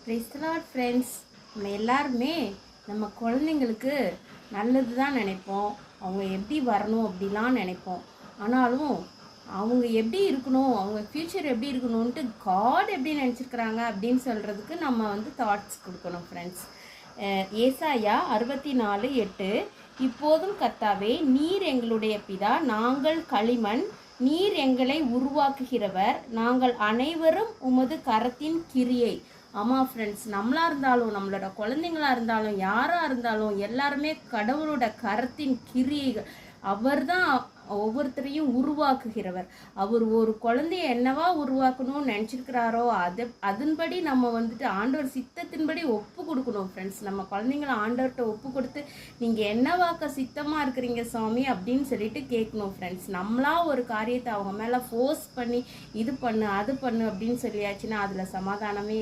Praise the Lord friends. நம்ம எல்லாருமே நம்ம குழந்தைங்களுக்கு நல்லது தான் நினைப்போம். அவங்க எப்படி வரணும் அப்படிலாம் நினைப்போம். ஆனாலும் அவங்க எப்படி இருக்கணும், அவங்க ஃப்யூச்சர் எப்படி இருக்கணும்ன்ட்டு காட் எப்படி நினச்சிருக்கிறாங்க அப்படின்னு சொல்கிறதுக்கு நம்ம தாட்ஸ் கொடுக்கணும் ஃப்ரெண்ட்ஸ். ஏசாயா 64:8 இப்போதும் கர்த்தாவே, நீர் எங்களுடைய பிதா, நாங்கள் களிமண், நீர் எங்களை உருவாக்குகிறவர், நாங்கள் அனைவரும் உமது கரத்தின் கிரியை. ஆமாம் ஃப்ரெண்ட்ஸ், நம்மளாக இருந்தாலும் நம்மளோட குழந்தைங்களா இருந்தாலும் யாராக இருந்தாலும் எல்லாருமே கடவுளோட கரத்தின் கிரியைகள். அவர் தான் ஒவ்வொருத்தரையும் உருவாக்குகிறவர். அவர் ஒரு குழந்தைய என்னவா உருவாக்கணும்னு நினச்சிருக்கிறாரோ அதன்படி நம்ம ஆண்டவர் சித்தத்தின்படி ஒப்பு கொடுக்கணும் ஃப்ரெண்ட்ஸ். நம்ம குழந்தைங்களை ஆண்டவர்கிட்ட ஒப்பு கொடுத்து நீங்கள் என்னவாக்க சித்தமாக இருக்கிறீங்க சாமி அப்படின்னு சொல்லிட்டு கேட்கணும் ஃப்ரெண்ட்ஸ். நம்மளா ஒரு காரியத்தை அவங்க மேலே ஃபோர்ஸ் பண்ணி இது பண்ணு அது பண்ணு அப்படின்னு சொல்லியாச்சுன்னா அதில் சமாதானமே